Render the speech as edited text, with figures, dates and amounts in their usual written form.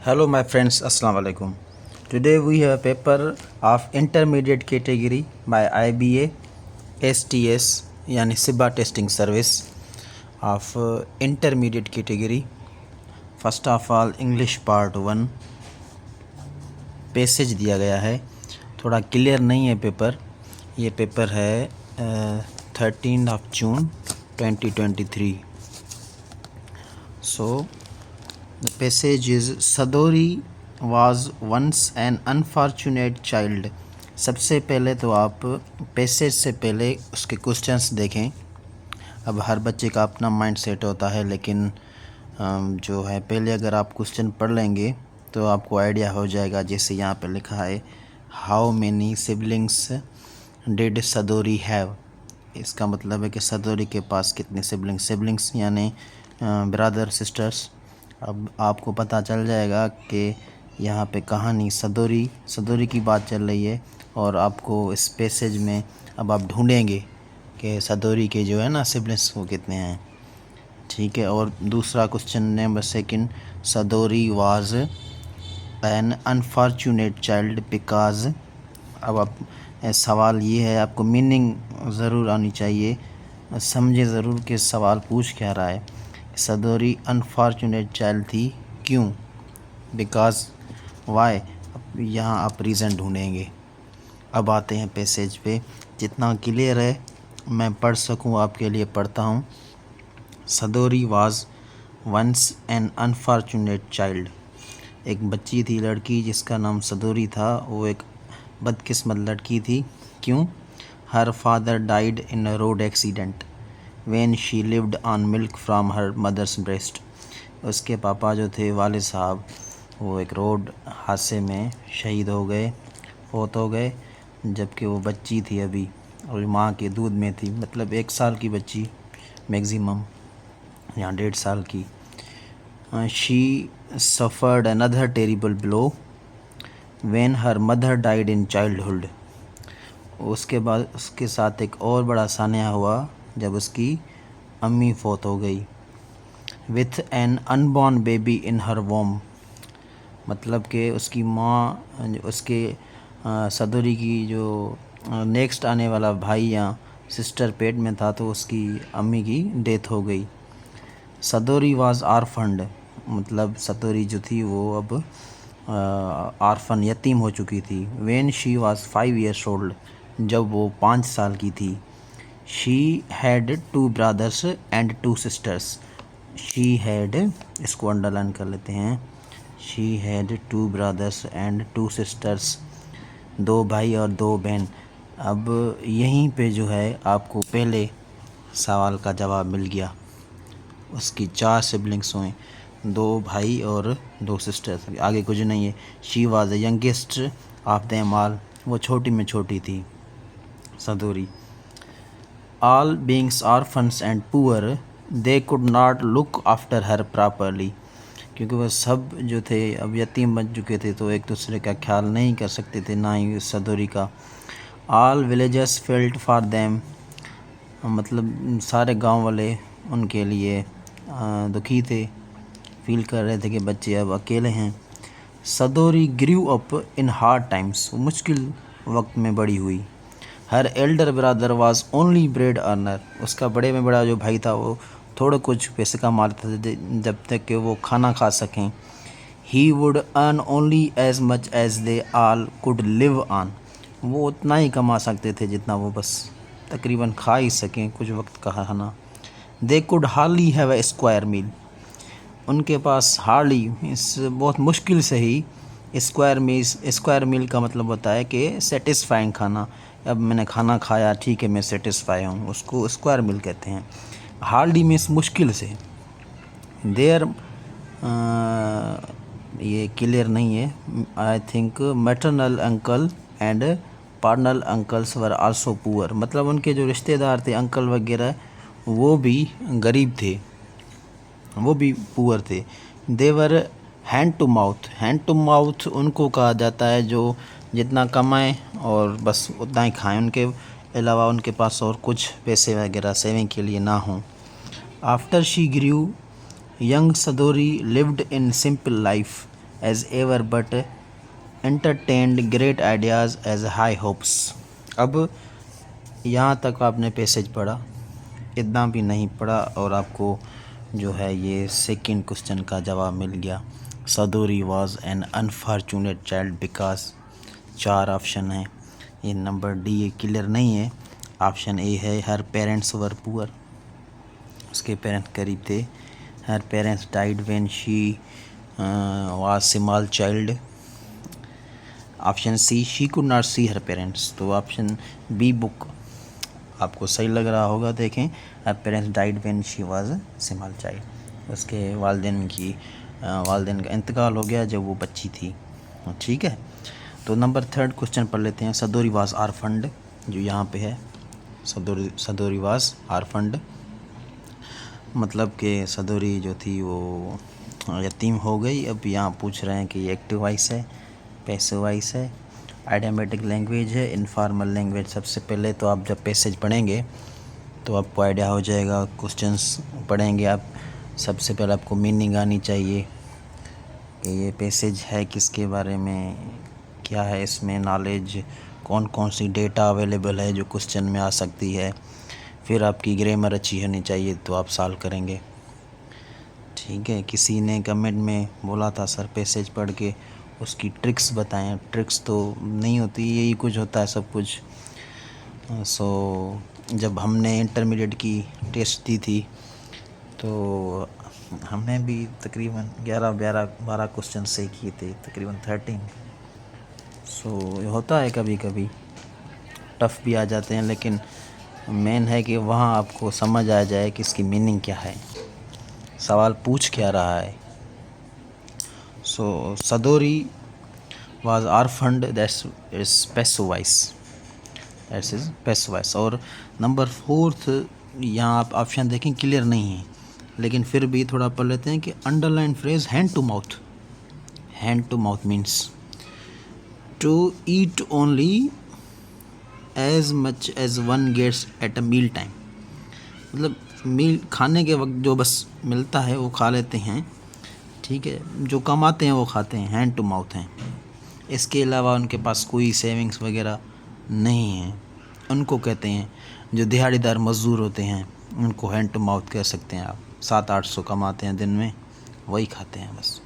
Hello my friends, Assalamu alaikum. Today we have a paper of intermediate category by IBA STS यानी SIBA testing service of intermediate category. First of all English part 1 passage दिया गया है, थोड़ा clear नहीं है paper. ये paper है 13 जून 2023. So the passage is Sadori was once an unfortunate child. सबसे पहले तो आप पैसेज से पहले उसके क्वेश्चंस देखें। अब हर बच्चे का अपना माइंड सेट होता है, लेकिन जो है पहले अगर आप क्वेश्चन पढ़ लेंगे तो आपको आइडिया हो जाएगा। जैसे यहाँ पे लिखा है how many siblings did Sadori have. इसका मतलब है कि सदोरी के पास कितने सिबलिंग्स यानी ब्रदर सिस्टर्स। अब आपको पता चल जाएगा कि यहाँ पे कहानी सदोरी की बात चल रही है, और आपको इस पैसेज में अब आप ढूंढेंगे कि सदोरी के जो है ना सिबलिंग्स वो कितने हैं। ठीक है। और दूसरा question number second, Sadori was an unfortunate child because. अब आप सवाल ये है, आपको मीनिंग ज़रूर आनी चाहिए, समझे ज़रूर कि सवाल पूछ क्या रहा है। सदोरी अनफॉर्चुनेट चाइल्ड थी, क्यों, बिकॉज, वाई। यहाँ आप रीज़न ढूंढेंगे। अब आते हैं पैसेज पे। जितना क्लियर है मैं पढ़ सकूँ आपके लिए पढ़ता हूँ। Sadori was once an unfortunate child. एक बच्ची थी, लड़की, जिसका नाम सदोरी था। वो एक बदकिस्मत लड़की थी। क्यों? Her father died in a road accident when she lived on milk from her mother's breast. उसके पापा जो थे, वालिद साहब, वो एक रोड हादसे में शहीद हो गए, फौत हो गए, जबकि वो बच्ची थी अभी और माँ के दूध में थी। मतलब 1 साल की बच्ची मैक्सिमम, या 1.5 साल की। She suffered another terrible blow when her mother died in childhood. उसके बाद उसके साथ एक और बड़ा सान्या हुआ जब उसकी अम्मी फौत हो गई। With an unborn baby in her womb. मतलब कि उसकी माँ, उसके सदोरी की जो नेक्स्ट आने वाला भाई या सिस्टर पेट में था, तो उसकी अम्मी की डेथ हो गई। सदोरी वाज आरफंड। मतलब सदोरी जो थी वो अब आरफन, यतीम हो चुकी थी। When she was 5 years old. जब वो 5 साल की थी। She had 2 brothers and 2 sisters। She had, इसको अंडरलाइन कर लेते हैं। She had 2 brothers and 2 sisters। 2 भाई और 2 बहन। अब यहीं पे जो है आपको पहले सवाल का जवाब मिल गया। उसकी 4 सिबलिंग्स हुए, 2 भाई और 2 सिस्टर्स। आगे कुछ नहीं है। She was the youngest of them all. वो छोटी में छोटी थी, सदोरी। All beings orphans and poor, they could not look after her properly। क्योंकि वह सब जो थे अब यतीम बन चुके थे, तो एक दूसरे का ख्याल नहीं कर सकते थे, ना ही सदोरी का। All villagers felt for them। मतलब सारे गांव वाले उनके लिए दुखी थे, फील कर रहे थे कि बच्चे अब अकेले हैं। Sadori grew up in hard times. मुश्किल वक्त में बड़ी हुई। Her elder brother was only bread earner. उसका बड़े में बड़ा जो भाई था वो थोड़ा कुछ पैसे कमाता था, जब तक कि वो खाना खा सकें। He would earn only as much as they all could live on. वो उतना ही कमा सकते थे जितना वो बस तकरीबन खा ही सकें, कुछ वक्त का खाना। They could hardly have a square meal. उनके पास हार्डली, इस बहुत मुश्किल से ही, स्क्वायर मील का मतलब होता है कि सेटिस्फाइंग खाना। अब मैंने खाना खाया, ठीक है, मैं सेटिस्फाई हूँ, उसको स्क्वायर मील कहते हैं। हार्डली मीन्स मुश्किल से। देयर, ये क्लियर नहीं है। I think maternal uncle and paternal uncles were also poor. मतलब उनके जो रिश्तेदार थे, अंकल वगैरह, वो भी गरीब थे, वो भी पुअर थे। They were hand to mouth. Hand to mouth उनको कहा जाता है जो जितना कमाएं और बस उतना ही खाएं, उनके अलावा उनके पास और कुछ पैसे वगैरह सेविंग के लिए ना हों। After she grew young Sadori lived in simple life. As ever but entertained great ideas as high hopes. अब यहाँ तक आपने पैसेज पढ़ा, इतना भी नहीं पढ़ा और आपको जो है ये सेकंड क्वेश्चन का जवाब मिल गया। Sadori was an unfortunate child because 4 option हैं, ये नंबर डी ये क्लियर नहीं है। ऑप्शन ए है हर पेरेंट्स वर पुअर, उसके पेरेंट्स गरीब थे। Her parents died when she was small child. Option C she could not see her parents. तो ऑप्शन बी बुक आपको सही लग रहा होगा। देखें, her parents died when she was small child, उसके वालिदैन का इंतकाल हो गया जब वो बच्ची थी। ठीक है, तो नंबर 3 क्वेश्चन पढ़ लेते हैं। सदोरी वाज आरफंड, जो यहाँ पे है, सदोरी वाज आरफंड मतलब कि सदोरी जो थी वो यतीम हो गई। अब यहाँ पूछ रहे हैं कि ये एक्टिव वॉइस है, पैसिव वॉइस है, आइडियामेटिक लैंग्वेज है, इनफॉर्मल लैंग्वेज। सबसे पहले तो आप जब पैसेज पढ़ेंगे तो आपको आइडिया हो जाएगा। क्वेश्चंस पढ़ेंगे आप, सबसे पहले आपको मीनिंग आनी चाहिए कि ये पैसेज है किसके बारे में, क्या है इसमें नॉलेज, कौन कौन सी डेटा अवेलेबल है जो क्वेश्चन में आ सकती है। फिर आपकी ग्रामर अच्छी होनी चाहिए तो आप सॉल्व करेंगे। ठीक है, किसी ने कमेंट में बोला था सर पैसेज पढ़ के उसकी ट्रिक्स बताएं। ट्रिक्स तो नहीं होती, यही कुछ होता है सब कुछ। जब हमने इंटरमीडिएट की टेस्ट दी थी तो हमने भी तकरीबन 11-12 क्वेश्चन से किए थे, तकरीबन 13। होता है कभी कभी टफ़ भी आ जाते हैं, लेकिन मेन है कि वहाँ आपको समझ आ जाए कि इसकी मीनिंग क्या है, सवाल पूछ क्या रहा है। Sadori was orphaned, that's is passive voice, that's is passive voice. और नंबर 4 यहाँ आप ऑप्शन देखें क्लियर नहीं है, लेकिन फिर भी थोड़ा पढ़ लेते हैं कि underline phrase hand to mouth. Hand to mouth means to eat only as much as one gets at a meal time. मतलब मील खाने के वक्त जो बस मिलता है वो खा लेते हैं। ठीक है, जो कमाते हैं वो खाते हैं, हैंड टू माउथ हैं। इसके अलावा उनके पास कोई सेविंग्स वगैरह नहीं है। उनको कहते हैं जो दिहाड़ीदार मज़दूर होते हैं, उनको हैंड टू माउथ कह सकते हैं आप। 700-800 कमाते हैं दिन में, वही खाते हैं बस।